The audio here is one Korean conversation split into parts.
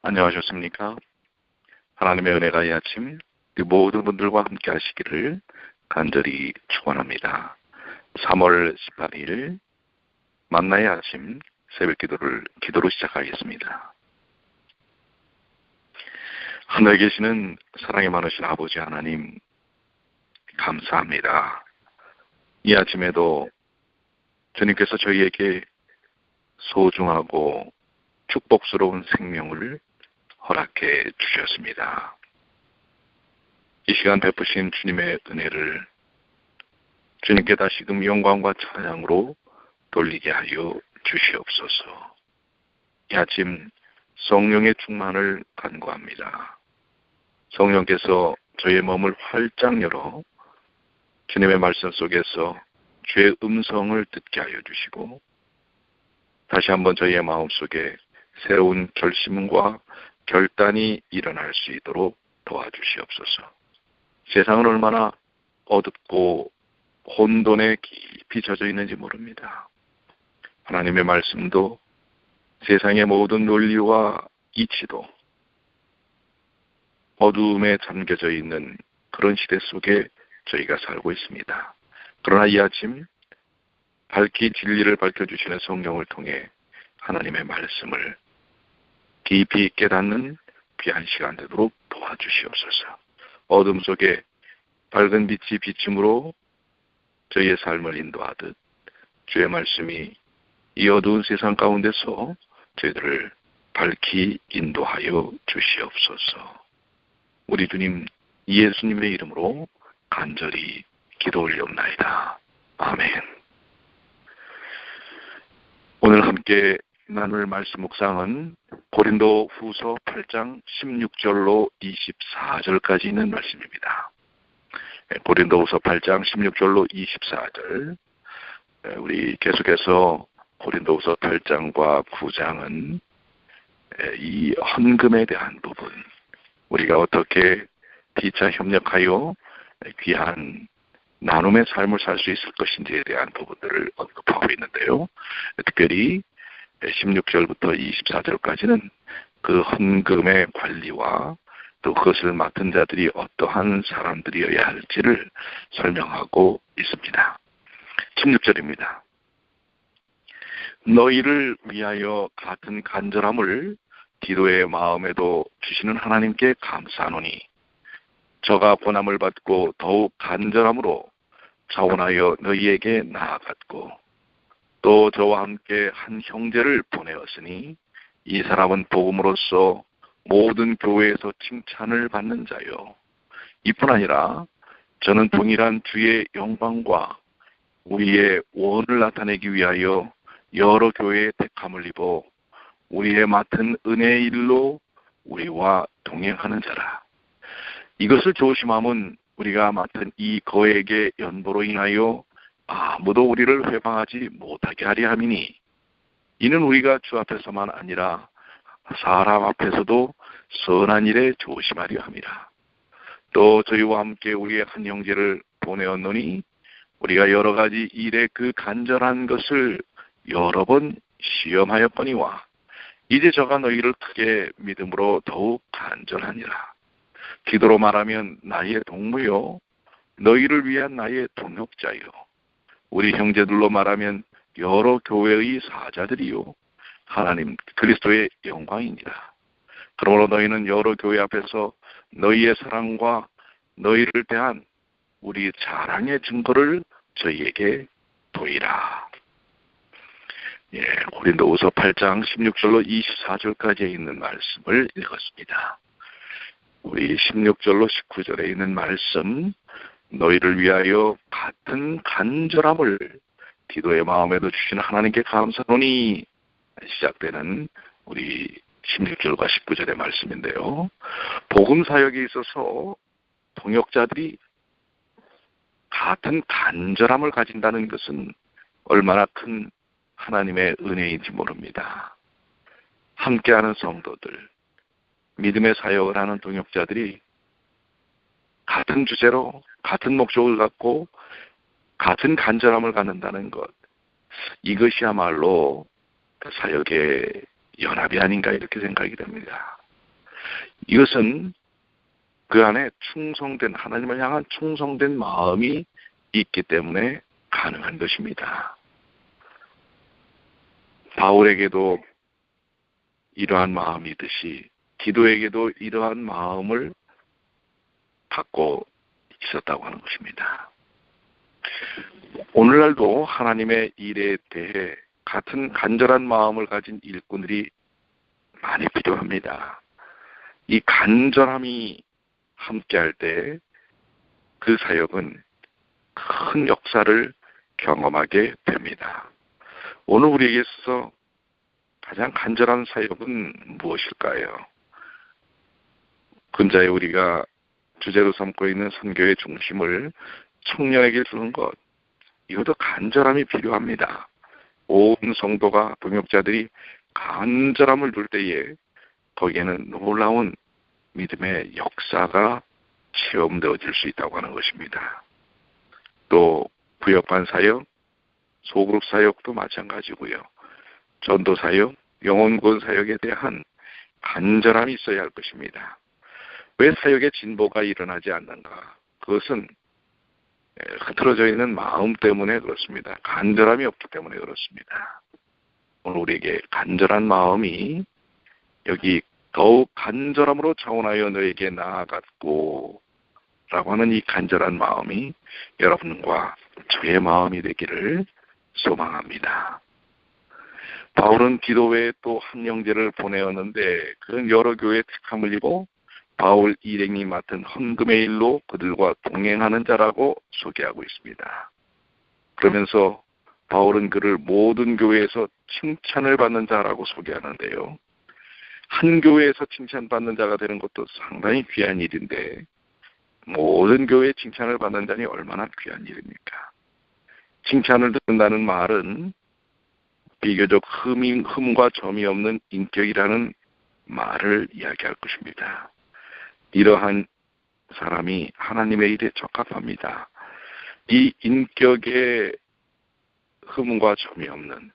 안녕하셨습니까? 하나님의 은혜가 이 아침 우리 모든 분들과 함께 하시기를 간절히 축원합니다. 3월 18일 만나의 아침 새벽 기도로 시작하겠습니다. 하늘에 계시는 사랑이 많으신 아버지 하나님 감사합니다. 이 아침에도 주님께서 저희에게 소중하고 축복스러운 생명을 허락해 주셨습니다. 이 시간 베푸신 주님의 은혜를 주님께 다시금 영광과 찬양으로 돌리게 하여 주시옵소서. 이 아침 성령의 충만을 간구합니다. 성령께서 저의 몸을 활짝 열어 주님의 말씀 속에서 주의 음성을 듣게 하여 주시고 다시 한번 저희의 마음속에 새로운 결심과 결단이 일어날 수 있도록 도와주시옵소서. 세상은 얼마나 어둡고 혼돈에 깊이 젖어 있는지 모릅니다. 하나님의 말씀도 세상의 모든 논리와 이치도 어두움에 잠겨져 있는 그런 시대 속에 저희가 살고 있습니다. 그러나 이 아침 밝히 진리를 밝혀주시는 성령을 통해 하나님의 말씀을 깊이 깨닫는 귀한 시간 되도록 도와주시옵소서. 어둠 속에 밝은 빛이 비춤으로 저희의 삶을 인도하듯 주의 말씀이 이 어두운 세상 가운데서 저희들을 밝히 인도하여 주시옵소서. 우리 주님 예수님의 이름으로 간절히 기도 올리옵나이다. 아멘. 오늘 함께 나눌 말씀 묵상은 고린도 후서 8장 16절로 24절까지 있는 말씀입니다. 고린도 후서 8장 16절로 24절. 우리 계속해서 고린도 후서 8장과 9장은 이 헌금에 대한 부분, 우리가 어떻게 피차 협력하여 귀한 나눔의 삶을 살 수 있을 것인지에 대한 부분들을 언급하고 있는데요. 특별히 16절부터 24절까지는 그 헌금의 관리와 또 그것을 맡은 자들이 어떠한 사람들이어야 할지를 설명하고 있습니다. 16절입니다. 너희를 위하여 같은 간절함을 디도의 마음에도 주시는 하나님께 감사하노니 저가 고난을 받고 더욱 간절함으로 자원하여 너희에게 나아갔고 또 저와 함께 한 형제를 보내었으니 이 사람은 복음으로써 모든 교회에서 칭찬을 받는 자요. 이뿐 아니라 저는 동일한 주의 영광과 우리의 원을 나타내기 위하여 여러 교회의 택함을 입어 우리의 맡은 은혜의 일로 우리와 동행하는 자라. 이것을 조심함은 우리가 맡은 이 거액의 연보로 인하여 아무도 우리를 회방하지 못하게 하려 함이니 이는 우리가 주 앞에서만 아니라 사람 앞에서도 선한 일에 조심하려 함이라. 또 저희와 함께 우리의 한 형제를 보내었노니 우리가 여러 가지 일에 그 간절한 것을 여러 번 시험하였거니와 이제 저가 너희를 크게 믿음으로 더욱 간절하니라. 기도로 말하면 나의 동무요 너희를 위한 나의 동역자요 우리 형제들로 말하면 여러 교회의 사자들이요 하나님 그리스도의 영광이니라. 그러므로 너희는 여러 교회 앞에서 너희의 사랑과 너희를 대한 우리 자랑의 증거를 저희에게 보이라. 고린도후서 8장 16절로 24절까지 있는 말씀을 읽었습니다. 우리 16절로 19절에 있는 말씀, 너희를 위하여 같은 간절함을 디도의 마음에도 주시는 하나님께 감사하노니 시작되는 우리 16절과 19절의 말씀인데요. 복음 사역에 있어서 동역자들이 같은 간절함을 가진다는 것은 얼마나 큰 하나님의 은혜인지 모릅니다. 함께하는 성도들, 믿음의 사역을 하는 동역자들이 같은 주제로 같은 목적을 갖고 같은 간절함을 갖는다는 것, 이것이야말로 사역의 연합이 아닌가 이렇게 생각이 됩니다. 이것은 그 안에 충성된, 하나님을 향한 충성된 마음이 있기 때문에 가능한 것입니다. 바울에게도 이러한 마음이듯이 디도에게도 이러한 마음을 갖고 있었다고 하는 것입니다. 오늘날도 하나님의 일에 대해 같은 간절한 마음을 가진 일꾼들이 많이 필요합니다. 이 간절함이 함께할 때 그 사역은 큰 역사를 경험하게 됩니다. 오늘 우리에게 있어서 가장 간절한 사역은 무엇일까요? 근자에 우리가 주제로 삼고 있는 선교의 중심을 청년에게 주는 것, 이것도 간절함이 필요합니다. 온 성도가 동역자들이 간절함을 둘 때에 거기에는 놀라운 믿음의 역사가 체험되어질 수 있다고 하는 것입니다. 또 부역반 사역, 소그룹 사역도 마찬가지고요. 전도 사역, 영혼구원 사역에 대한 간절함이 있어야 할 것입니다. 왜 사역의 진보가 일어나지 않는가? 그것은 흐트러져 있는 마음 때문에 그렇습니다. 간절함이 없기 때문에 그렇습니다. 오늘 우리에게 간절한 마음이 여기 더욱 간절함으로 차원하여 너에게 나아갔고 라고 하는 이 간절한 마음이 여러분과 저의 마음이 되기를 소망합니다. 바울은 디도 외에 또 한 형제를 보내었는데 그는 여러 교회의 택함을 입어 바울 일행이 맡은 헌금의 일로 그들과 동행하는 자라고 소개하고 있습니다. 그러면서 바울은 그를 모든 교회에서 칭찬을 받는 자라고 소개하는데요. 한 교회에서 칭찬받는 자가 되는 것도 상당히 귀한 일인데 모든 교회에 칭찬을 받는 자니 얼마나 귀한 일입니까? 칭찬을 듣는다는 말은 비교적 흠과 점이 없는 인격이라는 말을 이야기할 것입니다. 이러한 사람이 하나님의 일에 적합합니다. 이 인격에 흠과 점이 없는,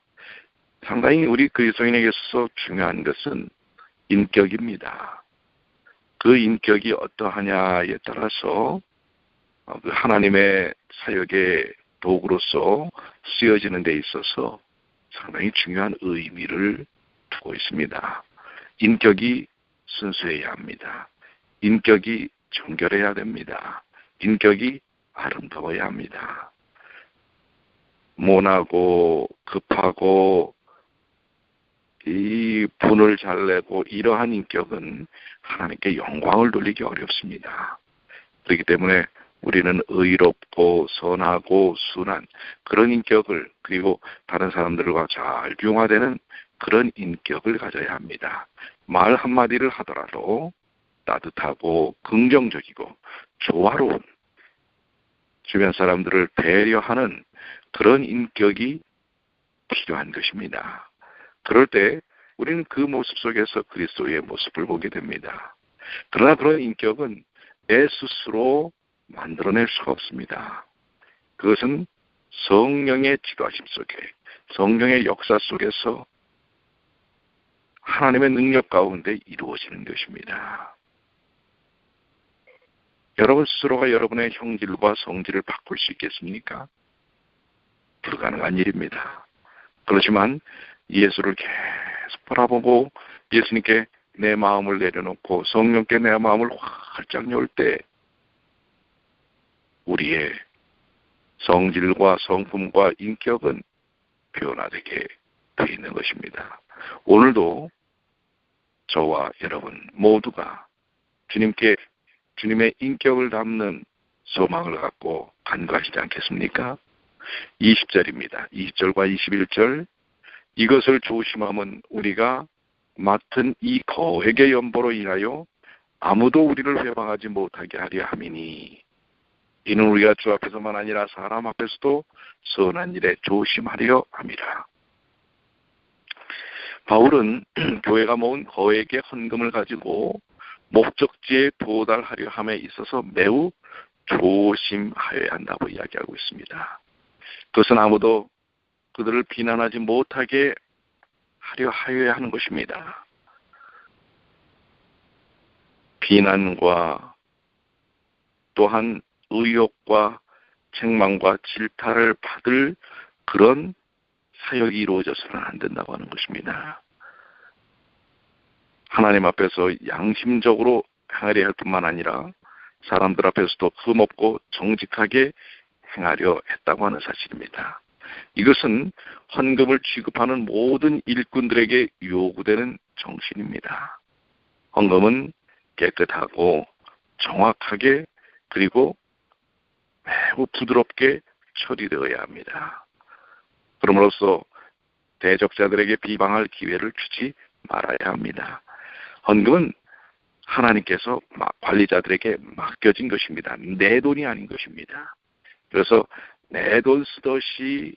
상당히 우리 그리스도인에게 있어서 중요한 것은 인격입니다. 그 인격이 어떠하냐에 따라서 하나님의 사역의 도구로서 쓰여지는 데 있어서 상당히 중요한 의미를 두고 있습니다. 인격이 순수해야 합니다. 인격이 정결해야 됩니다. 인격이 아름다워야 합니다. 모나고 급하고 이 분을 잘 내고 이러한 인격은 하나님께 영광을 돌리기 어렵습니다. 그렇기 때문에 우리는 의롭고 선하고 순한 그런 인격을, 그리고 다른 사람들과 잘 융화되는 그런 인격을 가져야 합니다. 말 한마디를 하더라도 따뜻하고 긍정적이고 조화로운, 주변 사람들을 배려하는 그런 인격이 필요한 것입니다. 그럴 때 우리는 그 모습 속에서 그리스도의 모습을 보게 됩니다. 그러나 그런 인격은 내 스스로 만들어낼 수가 없습니다. 그것은 성령의 지도하심 속에, 성령의 역사 속에서 하나님의 능력 가운데 이루어지는 것입니다. 여러분 스스로가 여러분의 형질과 성질을 바꿀 수 있겠습니까? 불가능한 일입니다. 그렇지만 예수를 계속 바라보고 예수님께 내 마음을 내려놓고 성령께 내 마음을 활짝 열 때 우리의 성질과 성품과 인격은 변화되게 되어 있는 것입니다. 오늘도 저와 여러분 모두가 주님께 주님의 인격을 담는 소망을 갖고 간구하시지 않겠습니까? 20절입니다. 20절과 21절, 이것을 조심함은 우리가 맡은 이 거액의 연보로 인하여 아무도 우리를 회방하지 못하게 하려 함이니, 이는 우리가 주 앞에서만 아니라 사람 앞에서도 선한 일에 조심하려 함이라. 바울은 교회가 모은 거액의 헌금을 가지고 목적지에 도달하려 함에 있어서 매우 조심하여야 한다고 이야기하고 있습니다. 그것은 아무도 그들을 비난하지 못하게 하려 하여야 하는 것입니다. 비난과 또한 의욕과 책망과 질타를 받을 그런 사역이 이루어져서는 안 된다고 하는 것입니다. 하나님 앞에서 양심적으로 행하려 할 뿐만 아니라 사람들 앞에서도 흠없고 정직하게 행하려 했다고 하는 사실입니다. 이것은 헌금을 취급하는 모든 일꾼들에게 요구되는 정신입니다. 헌금은 깨끗하고 정확하게 그리고 매우 부드럽게 처리되어야 합니다. 그럼으로써 대적자들에게 비방할 기회를 주지 말아야 합니다. 헌금은 하나님께서 관리자들에게 맡겨진 것입니다. 내 돈이 아닌 것입니다. 그래서 내 돈 쓰듯이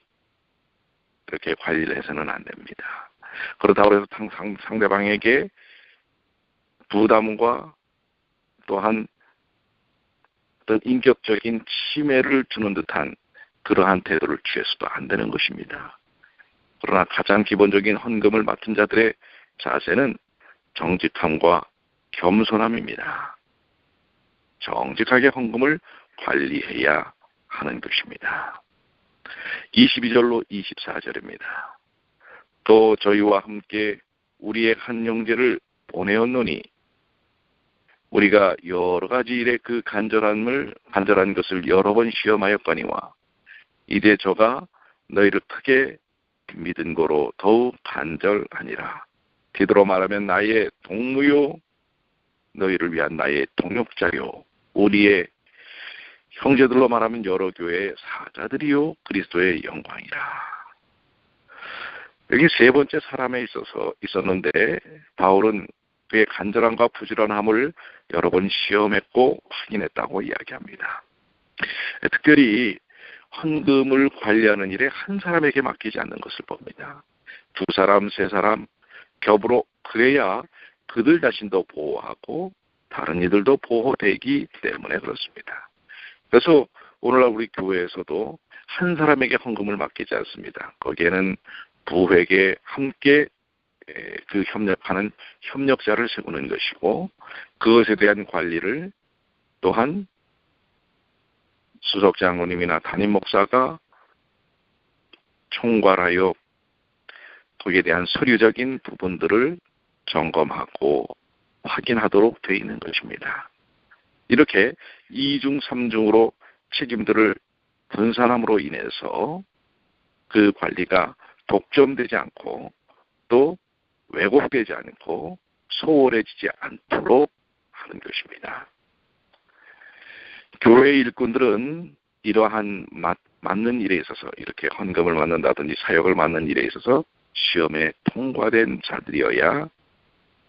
그렇게 관리를 해서는 안 됩니다. 그렇다고 해서 상대방에게 부담과 또한 어떤 인격적인 침해를 주는 듯한 그러한 태도를 취해서도 안 되는 것입니다. 그러나 가장 기본적인 헌금을 맡은 자들의 자세는 정직함과 겸손함입니다. 정직하게 헌금을 관리해야 하는 것입니다. 22절로 24절입니다. 또 저희와 함께 우리의 한 형제를 보내었노니 우리가 여러 가지 일에 그 간절한 것을 여러 번 시험하였거니와 이제 저가 너희를 크게 믿은 거로 더욱 간절하니라. 디도로 말하면 나의 동무요 너희를 위한 나의 동역자요 우리의 형제들로 말하면 여러 교회의 사자들이요 그리스도의 영광이라. 여기 세 번째 사람에 있었는데 바울은 그의 간절함과 부지런함을 여러 번 시험했고 확인했다고 이야기합니다. 특별히 헌금을 관리하는 일에 한 사람에게 맡기지 않는 것을 봅니다. 두 사람, 세 사람 겹으로 그래야 그들 자신도 보호하고 다른 이들도 보호되기 때문에 그렇습니다. 그래서 오늘날 우리 교회에서도 한 사람에게 헌금을 맡기지 않습니다. 거기에는 부회에 함께 그 협력하는 협력자를 세우는 것이고 그것에 대한 관리를 또한 수석 장로님이나 담임 목사가 총괄하여 거기에 대한 서류적인 부분들을 점검하고 확인하도록 되어 있는 것입니다. 이렇게 2중, 3중으로 책임들을 분산함으로 인해서 그 관리가 독점되지 않고 또 왜곡되지 않고 소홀해지지 않도록 하는 것입니다. 교회 일꾼들은 이러한 맡는 일에 있어서 이렇게 헌금을 맡는다든지 사역을 맡는 일에 있어서 시험에 통과된 자들이어야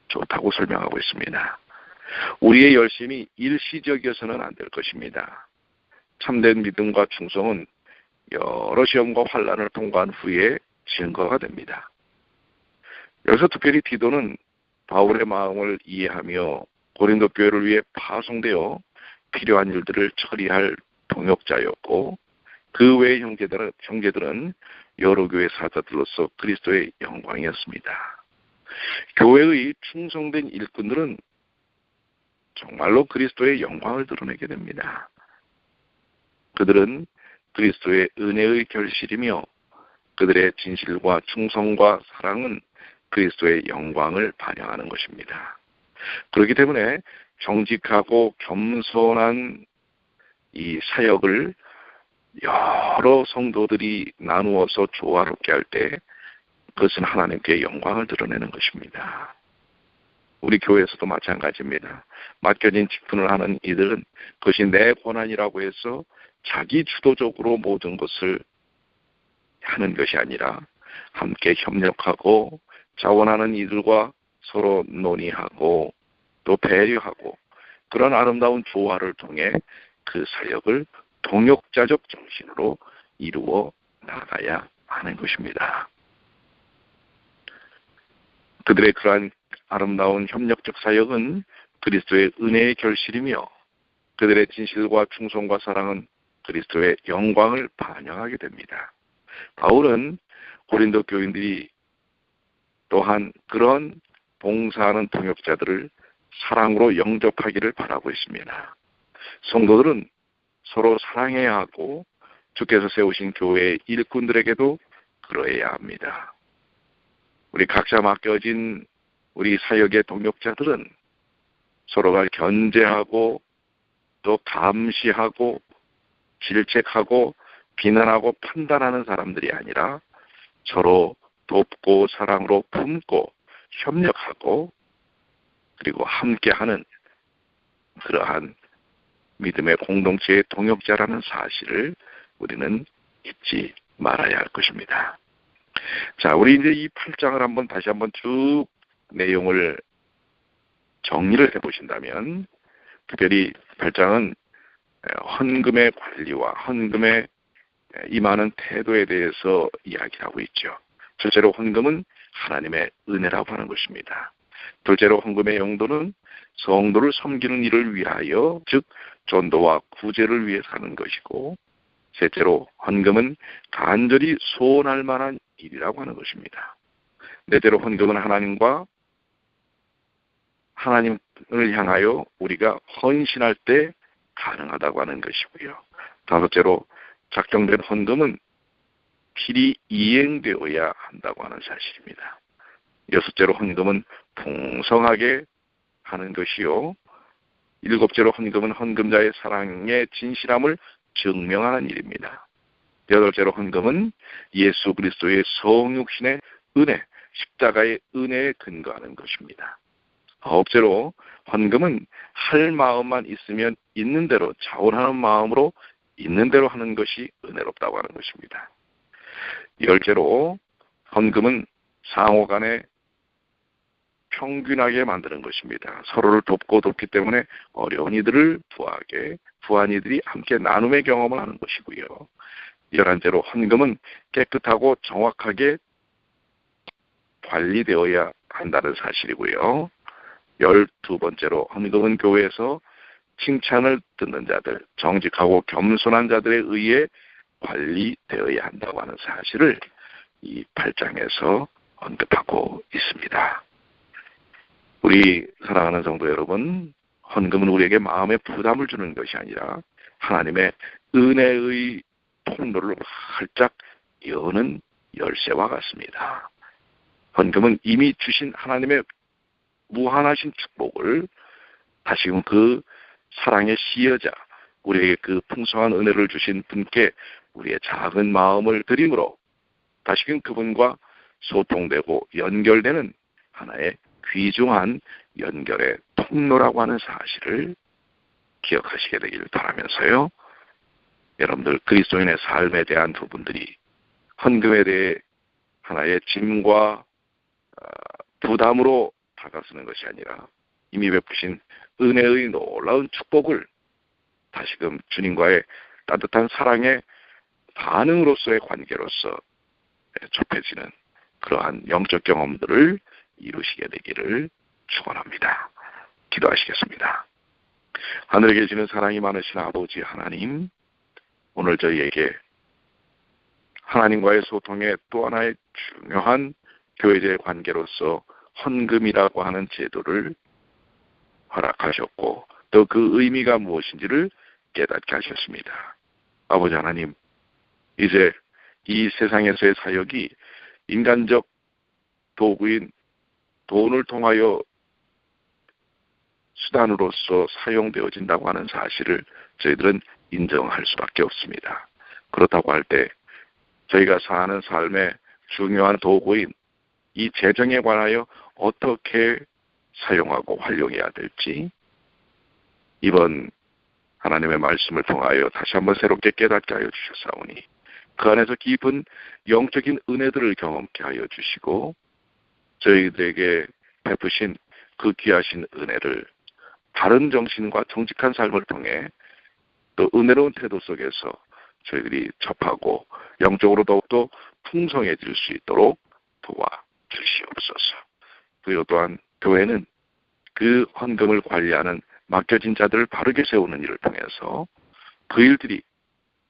좋다고 설명하고 있습니다. 우리의 열심이 일시적이어서는 안 될 것입니다. 참된 믿음과 충성은 여러 시험과 환난을 통과한 후에 증거가 됩니다. 여기서 특별히 디도는 바울의 마음을 이해하며 고린도 교회를 위해 파송되어 필요한 일들을 처리할 동역자였고 그 외의 형제들은 여러 교회 사자들로서 그리스도의 영광이었습니다. 교회의 충성된 일꾼들은 정말로 그리스도의 영광을 드러내게 됩니다. 그들은 그리스도의 은혜의 결실이며 그들의 진실과 충성과 사랑은 그리스도의 영광을 반영하는 것입니다. 그렇기 때문에 정직하고 겸손한 이 사역을 여러 성도들이 나누어서 조화롭게 할 때 그것은 하나님께 영광을 드러내는 것입니다. 우리 교회에서도 마찬가지입니다. 맡겨진 직분을 하는 이들은 그것이 내 권한이라고 해서 자기 주도적으로 모든 것을 하는 것이 아니라 함께 협력하고 자원하는 이들과 서로 논의하고 또 배려하고 그런 아름다운 조화를 통해 그 사역을 동역자적 정신으로 이루어 나가야 하는 것입니다. 그들의 그러한 아름다운 협력적 사역은 그리스도의 은혜의 결실이며 그들의 진실과 충성과 사랑은 그리스도의 영광을 반영하게 됩니다. 바울은 고린도 교인들이 또한 그런 봉사하는 동역자들을 사랑으로 영접하기를 바라고 있습니다. 성도들은 서로 사랑해야 하고 주께서 세우신 교회의 일꾼들에게도 그러해야 합니다. 우리 각자 맡겨진 우리 사역의 동역자들은 서로가 견제하고 또 감시하고 질책하고 비난하고 판단하는 사람들이 아니라 서로 돕고 사랑으로 품고 협력하고 그리고 함께하는 그러한 믿음의 공동체의 동역자라는 사실을 우리는 잊지 말아야 할 것입니다. 자, 우리 이제 이 8장을 다시 한번 쭉 내용을 정리를 해보신다면, 특별히 8장은 헌금의 관리와 헌금에 임하는 태도에 대해서 이야기하고 있죠. 첫째로 헌금은 하나님의 은혜라고 하는 것입니다. 둘째로 헌금의 용도는 성도를 섬기는 일을 위하여, 즉 전도와 구제를 위해서 하는 것이고, 셋째로 헌금은 간절히 소원할 만한 일이라고 하는 것입니다. 넷째로 헌금은 하나님을 향하여 우리가 헌신할 때 가능하다고 하는 것이고요. 다섯째로 작정된 헌금은 필히 이행되어야 한다고 하는 사실입니다. 여섯째로 헌금은 풍성하게 하는 것이요. 일곱째로 헌금은 헌금자의 사랑의 진실함을 증명하는 일입니다. 여덟째로 헌금은 예수 그리스도의 성육신의 은혜, 십자가의 은혜에 근거하는 것입니다. 아홉째로 헌금은 할 마음만 있으면 있는 대로, 자원하는 마음으로 있는 대로 하는 것이 은혜롭다고 하는 것입니다. 열째로 헌금은 상호 간에 평균하게 만드는 것입니다. 서로를 돕고 돕기 때문에 어려운 이들을 부한 이들이 함께 나눔의 경험을 하는 것이고요. 11째로 헌금은 깨끗하고 정확하게 관리되어야 한다는 사실이고요. 12번째로 헌금은 교회에서 칭찬을 듣는 자들, 정직하고 겸손한 자들에 의해 관리되어야 한다고 하는 사실을 이 8장에서 언급하고 있습니다. 우리 사랑하는 성도 여러분, 헌금은 우리에게 마음의 부담을 주는 것이 아니라 하나님의 은혜의 통로를 활짝 여는 열쇠와 같습니다. 헌금은 이미 주신 하나님의 무한하신 축복을 다시금 그 사랑의 시여자, 우리에게 그 풍성한 은혜를 주신 분께 우리의 작은 마음을 드림으로 다시금 그분과 소통되고 연결되는 하나의 귀중한 연결의 통로라고 하는 사실을 기억하시게 되기를 바라면서요. 여러분들 그리스도인의 삶에 대한 부분들이 헌금에 대해 하나의 짐과 부담으로 다가서는 것이 아니라 이미 베푸신 은혜의 놀라운 축복을 다시금 주님과의 따뜻한 사랑의 반응으로서의 관계로서 좁혀지는 그러한 영적 경험들을 이루시게 되기를 축원합니다. 기도하시겠습니다. 하늘에 계시는 사랑이 많으신 아버지 하나님, 오늘 저희에게 하나님과의 소통의 또 하나의 중요한 교회제의 관계로서 헌금이라고 하는 제도를 허락하셨고 또 그 의미가 무엇인지를 깨닫게 하셨습니다. 아버지 하나님, 이제 이 세상에서의 사역이 인간적 도구인 돈을 통하여 수단으로서 사용되어진다고 하는 사실을 저희들은 인정할 수밖에 없습니다. 그렇다고 할 때 저희가 사는 삶의 중요한 도구인 이 재정에 관하여 어떻게 사용하고 활용해야 될지 이번 하나님의 말씀을 통하여 다시 한번 새롭게 깨닫게 하여 주셨사오니 그 안에서 깊은 영적인 은혜들을 경험케 하여 주시고 저희들에게 베푸신 그 귀하신 은혜를 바른 정신과 정직한 삶을 통해 또 은혜로운 태도 속에서 저희들이 접하고 영적으로 더욱더 풍성해질 수 있도록 도와주시옵소서. 그리고 또한 교회는 그 헌금을 관리하는 맡겨진 자들을 바르게 세우는 일을 통해서 그 일들이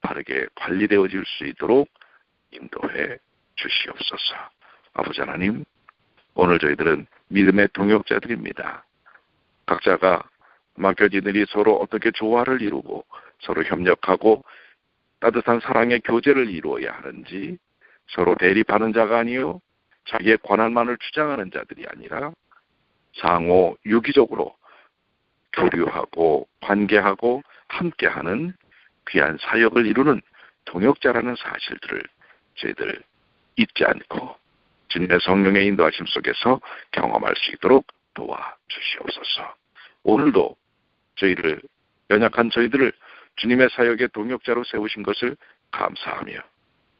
바르게 관리되어질 수 있도록 인도해 주시옵소서. 아버지 하나님, 오늘 저희들은 믿음의 동역자들입니다. 각자가 맡겨진 일이 서로 어떻게 조화를 이루고 서로 협력하고 따뜻한 사랑의 교제를 이루어야 하는지, 서로 대립하는 자가 아니요 자기의 권한만을 주장하는 자들이 아니라 상호 유기적으로 교류하고 관계하고 함께하는 귀한 사역을 이루는 동역자라는 사실들을 저희들 잊지 않고 주님의 성령의 인도하심 속에서 경험할 수 있도록 도와주시옵소서. 오늘도 연약한 저희들을 주님의 사역의 동역자로 세우신 것을 감사하며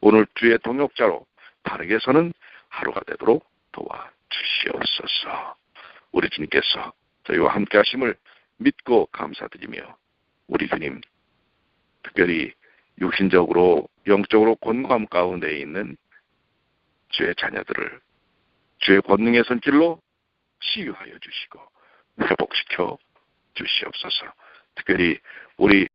오늘 주의 동역자로 바르게 서는 하루가 되도록 도와주시옵소서. 우리 주님께서 저희와 함께 하심을 믿고 감사드리며 우리 주님, 특별히 육신적으로 영적으로 곤고함 가운데 있는 주의 자녀들을 주의 권능의 손길로 치유하여 주시고 회복시켜 주시옵소서. 특별히 우리